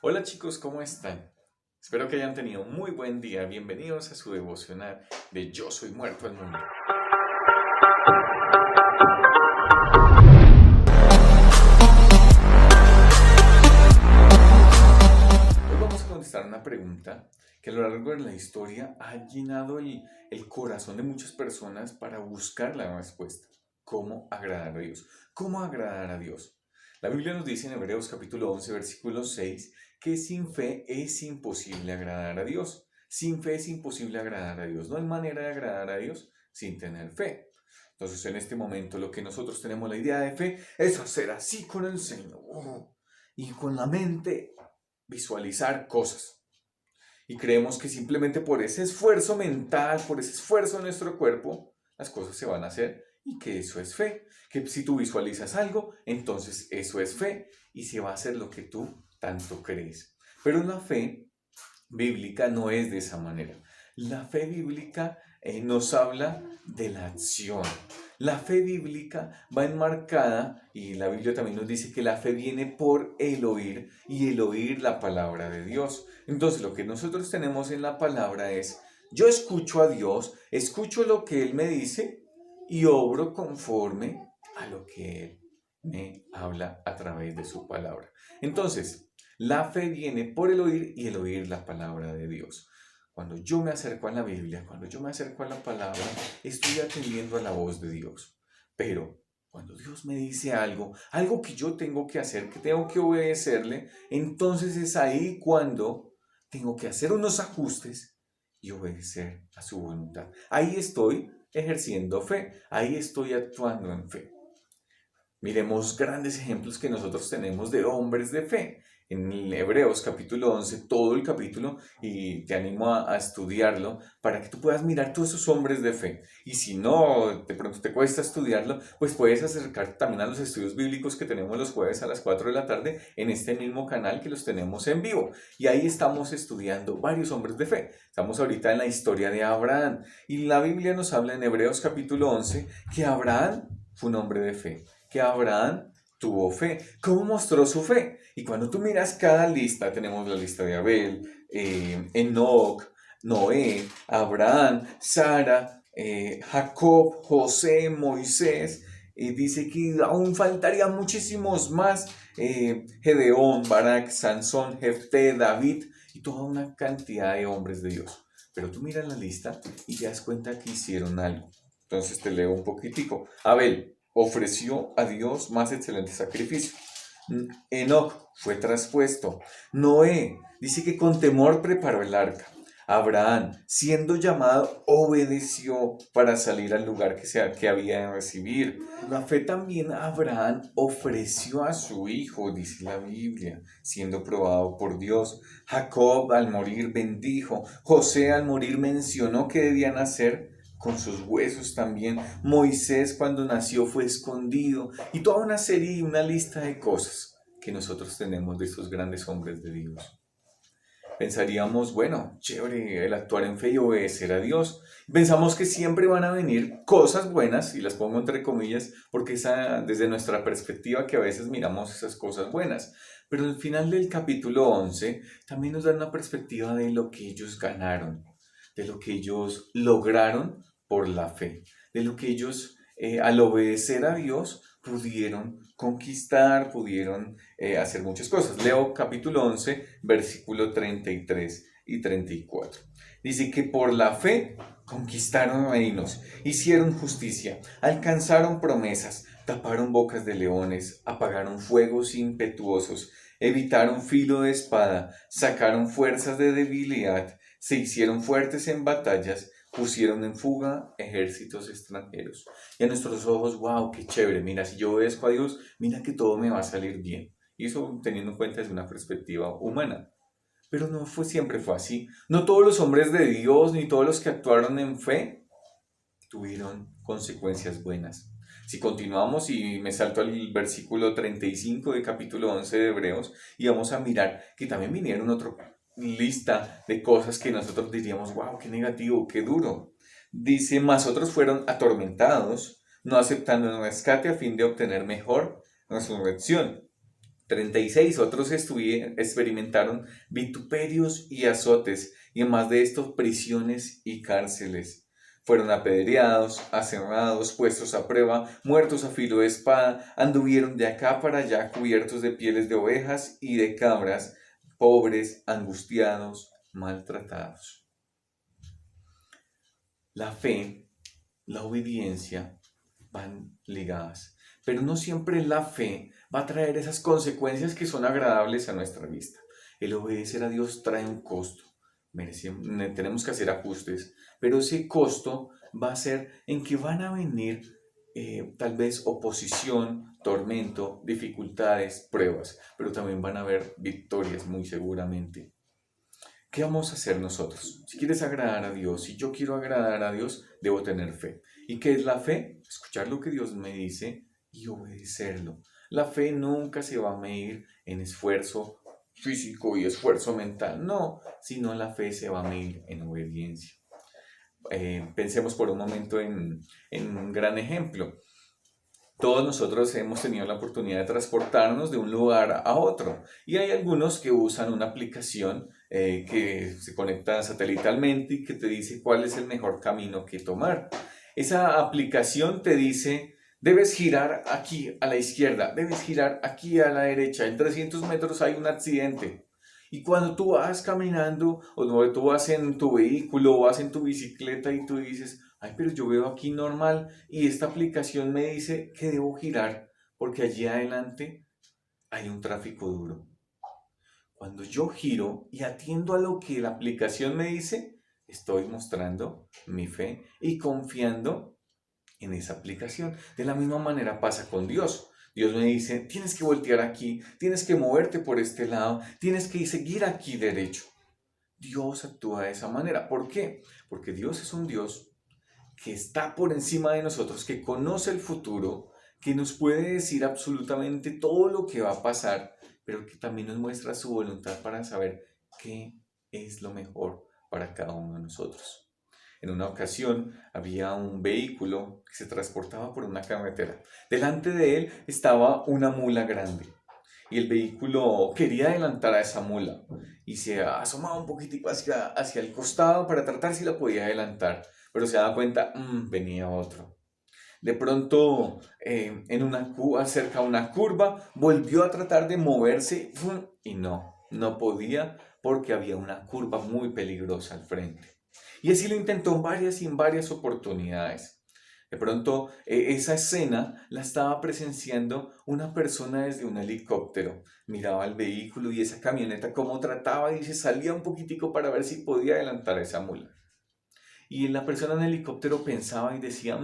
Hola chicos, ¿cómo están? Espero que hayan tenido un muy buen día. Bienvenidos a su devocional de Yo Soy Muerto al Mundo. Hoy vamos a contestar una pregunta que a lo largo de la historia ha llenado el corazón de muchas personas para buscar la respuesta. ¿Cómo agradar a Dios? ¿Cómo agradar a Dios? La Biblia nos dice en Hebreos capítulo 11, versículo 6, que sin fe es imposible agradar a Dios. Sin fe es imposible agradar a Dios. No hay manera de agradar a Dios sin tener fe. Entonces, en este momento, lo que nosotros tenemos la idea de fe es hacer así con el Señor y con la mente visualizar cosas. Y creemos que simplemente por ese esfuerzo mental, por ese esfuerzo de nuestro cuerpo, las cosas se van a hacer y que eso es fe. Que si tú visualizas algo, entonces eso es fe y se va a hacer lo que tú tanto crees. Pero la fe bíblica no es de esa manera. La fe bíblica nos habla de la acción. La fe bíblica va enmarcada, y la Biblia también nos dice que la fe viene por el oír y el oír la palabra de Dios. Entonces lo que nosotros tenemos en la palabra es, yo escucho a Dios, escucho lo que Él me dice y obro conforme a lo que Él me habla a través de su palabra. Entonces, la fe viene por el oír y el oír la palabra de Dios. Cuando yo me acerco a la Biblia, cuando yo me acerco a la palabra, estoy atendiendo a la voz de Dios. Pero cuando Dios me dice algo que yo tengo que hacer, que tengo que obedecerle, entonces es ahí cuando tengo que hacer unos ajustes y obedecer a su voluntad. Ahí estoy ejerciendo fe, ahí estoy actuando en fe. Miremos grandes ejemplos que nosotros tenemos de hombres de fe. En Hebreos capítulo 11, todo el capítulo, y te animo a estudiarlo para que tú puedas mirar todos esos hombres de fe. Y si no, de pronto te cuesta estudiarlo, pues puedes acercarte también a los estudios bíblicos que tenemos los jueves a las 4 de la tarde en este mismo canal que los tenemos en vivo. Y ahí estamos estudiando varios hombres de fe. Estamos ahorita en la historia de Abraham. Y la Biblia nos habla en Hebreos capítulo 11 que Abraham fue un hombre de fe, que Abraham tuvo fe. ¿Cómo mostró su fe? Y cuando tú miras cada lista, tenemos la lista de Abel, Enoc, Noé, Abraham, Sara, Jacob, José, Moisés, dice que aún faltarían muchísimos más, Gedeón, Barak, Sansón, Jefté, David y toda una cantidad de hombres de Dios. Pero tú miras la lista y te das cuenta que hicieron algo. Entonces te leo un poquitico. Abel ofreció a Dios más excelente sacrificio. Enoc fue traspuesto. Noé dice que con temor preparó el arca. Abraham, siendo llamado, obedeció para salir al lugar que había de recibir. La fe también Abraham ofreció a su hijo, dice la Biblia, siendo probado por Dios. Jacob al morir bendijo. José al morir mencionó que debían hacer con sus huesos también. Moisés cuando nació fue escondido. Y toda una serie y una lista de cosas que nosotros tenemos de estos grandes hombres de Dios. Pensaríamos, bueno, chévere el actuar en fe y obedecer a Dios. Pensamos que siempre van a venir cosas buenas, y las pongo entre comillas, porque desde nuestra perspectiva que a veces miramos esas cosas buenas. Pero al final del capítulo 11 también nos da una perspectiva de lo que ellos ganaron, de lo que ellos lograron por la fe, de lo que ellos al obedecer a Dios pudieron conquistar, pudieron hacer muchas cosas. Leo capítulo 11, versículo 33 y 34. Dice que por la fe conquistaron reinos, hicieron justicia, alcanzaron promesas, taparon bocas de leones, apagaron fuegos impetuosos, evitaron filo de espada, sacaron fuerzas de debilidad, se hicieron fuertes en batallas, pusieron en fuga ejércitos extranjeros. Y a nuestros ojos, wow, qué chévere, mira, si yo obedezco a Dios, mira que todo me va a salir bien. Y eso teniendo en cuenta desde una perspectiva humana. Pero no siempre fue así. No todos los hombres de Dios, ni todos los que actuaron en fe, tuvieron consecuencias buenas. Si continuamos y me salto al versículo 35 del capítulo 11 de Hebreos, y vamos a mirar que también vinieron otra lista de cosas que nosotros diríamos, wow, qué negativo, qué duro. Dice, mas otros fueron atormentados, no aceptando el rescate a fin de obtener mejor resurrección. 36 otros experimentaron vituperios y azotes, y además de esto, prisiones y cárceles. Fueron apedreados, aserrados, puestos a prueba, muertos a filo de espada, anduvieron de acá para allá cubiertos de pieles de ovejas y de cabras, pobres, angustiados, maltratados. La fe, la obediencia van ligadas, pero no siempre la fe va a traer esas consecuencias que son agradables a nuestra vista. El obedecer a Dios trae un costo. Tenemos que hacer ajustes, pero ese costo va a ser en que van a venir tal vez oposición, tormento, dificultades, pruebas, pero también van a haber victorias muy seguramente. ¿Qué vamos a hacer nosotros? Si quieres agradar a Dios, si yo quiero agradar a Dios, debo tener fe. ¿Y qué es la fe? Escuchar lo que Dios me dice y obedecerlo. La fe nunca se va a medir en esfuerzo físico y esfuerzo mental, no, sino la fe se va a medir en obediencia. Pensemos por un momento en un gran ejemplo. Todos nosotros hemos tenido la oportunidad de transportarnos de un lugar a otro y hay algunos que usan una aplicación que se conecta satelitalmente y que te dice cuál es el mejor camino que tomar. Esa aplicación te dice, debes girar aquí a la izquierda, debes girar aquí a la derecha, en 300 metros hay un accidente. Y cuando tú vas caminando o tú vas en tu vehículo o vas en tu bicicleta y tú dices, ay, pero yo veo aquí normal y esta aplicación me dice que debo girar porque allí adelante hay un tráfico duro. Cuando yo giro y atiendo a lo que la aplicación me dice, estoy mostrando mi fe y confiando en esa aplicación. De la misma manera pasa con Dios. Dios me dice, tienes que voltear aquí, tienes que moverte por este lado, tienes que seguir aquí derecho. Dios actúa de esa manera. ¿Por qué? Porque Dios es un Dios que está por encima de nosotros, que conoce el futuro, que nos puede decir absolutamente todo lo que va a pasar, pero que también nos muestra su voluntad para saber qué es lo mejor para cada uno de nosotros. En una ocasión había un vehículo que se transportaba por una carretera. Delante de él estaba una mula grande y el vehículo quería adelantar a esa mula y se asomaba un poquitico hacia el costado para tratar si la podía adelantar, pero se daba cuenta, venía otro. De pronto, cerca de una curva, volvió a tratar de moverse y no podía porque había una curva muy peligrosa al frente. Y así lo intentó en varias oportunidades. De pronto, esa escena la estaba presenciando una persona desde un helicóptero. Miraba el vehículo y esa camioneta cómo trataba y se salía un poquitico para ver si podía adelantar a esa mula. Y la persona en el helicóptero pensaba y decía,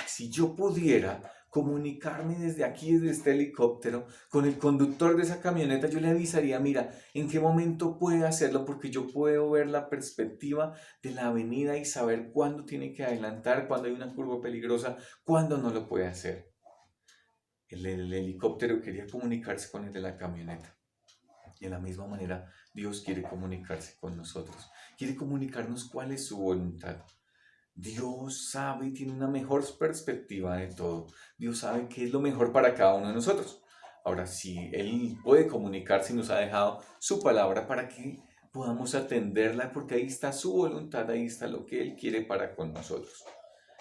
si yo pudiera comunicarme desde aquí, desde este helicóptero, con el conductor de esa camioneta, yo le avisaría, mira, en qué momento puede hacerlo, porque yo puedo ver la perspectiva de la avenida y saber cuándo tiene que adelantar, cuándo hay una curva peligrosa, cuándo no lo puede hacer. El helicóptero quería comunicarse con el de la camioneta. Y de la misma manera, Dios quiere comunicarse con nosotros. Quiere comunicarnos cuál es su voluntad. Dios sabe y tiene una mejor perspectiva de todo. Dios sabe qué es lo mejor para cada uno de nosotros. Ahora, si Él puede comunicarse y nos ha dejado su palabra para que podamos atenderla, porque ahí está su voluntad, ahí está lo que Él quiere para con nosotros.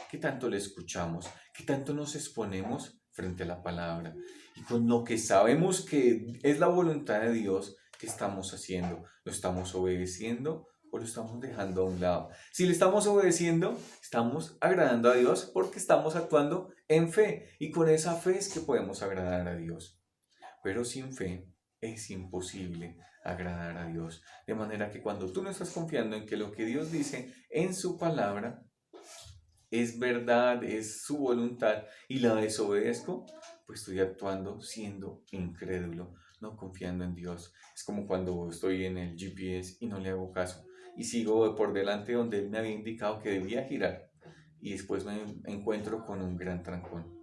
¿Qué tanto le escuchamos? ¿Qué tanto nos exponemos frente a la palabra? Y con lo que sabemos que es la voluntad de Dios, ¿qué estamos haciendo? ¿Lo estamos obedeciendo o lo estamos dejando a un lado? Si le estamos obedeciendo, estamos agradando a Dios porque estamos actuando en fe. Y con esa fe es que podemos agradar a Dios. Pero sin fe es imposible agradar a Dios. De manera que cuando tú no estás confiando en que lo que Dios dice en su palabra es verdad, es su voluntad y la desobedezco, pues estoy actuando siendo incrédulo, no confiando en Dios. Es como cuando estoy en el GPS y no le hago caso y sigo por delante donde él me había indicado que debía girar y después me encuentro con un gran trancón.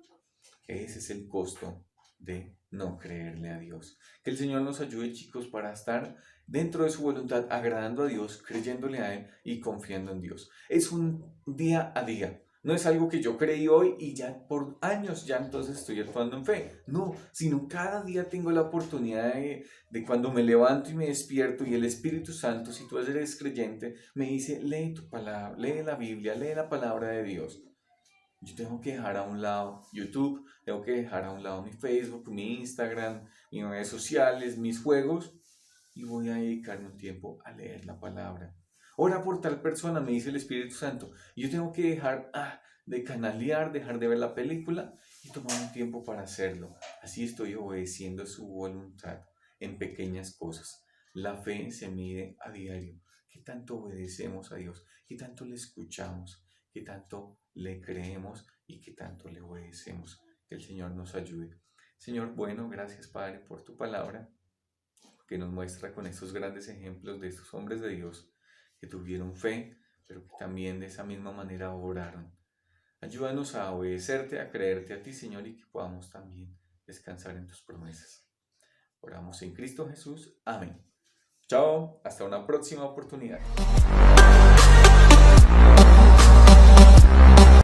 Ese es el costo de no creerle a Dios. Que el Señor nos ayude, chicos, para estar dentro de su voluntad, agradando a Dios, creyéndole a Él y confiando en Dios. Es un día a día. No es algo que yo creí hoy y ya por años ya entonces estoy actuando en fe. No, sino cada día tengo la oportunidad de cuando me levanto y me despierto y el Espíritu Santo, si tú eres creyente, me dice, lee tu palabra, lee la Biblia, lee la palabra de Dios. Yo tengo que dejar a un lado YouTube, tengo que dejar a un lado mi Facebook, mi Instagram, mis redes sociales, mis juegos y voy a dedicarme un tiempo a leer la palabra. Ora por tal persona, me dice el Espíritu Santo. Y yo tengo que dejar de canalear, dejar de ver la película y tomar un tiempo para hacerlo. Así estoy obedeciendo su voluntad en pequeñas cosas. La fe se mide a diario. ¿Qué tanto obedecemos a Dios? ¿Qué tanto le escuchamos? ¿Qué tanto le creemos? ¿Y qué tanto le obedecemos? Que el Señor nos ayude. Señor, bueno, gracias Padre por tu palabra que nos muestra con estos grandes ejemplos de estos hombres de Dios que tuvieron fe, pero que también de esa misma manera oraron. Ayúdanos a obedecerte, a creerte a ti, Señor, y que podamos también descansar en tus promesas. Oramos en Cristo Jesús. Amén. Chao, hasta una próxima oportunidad.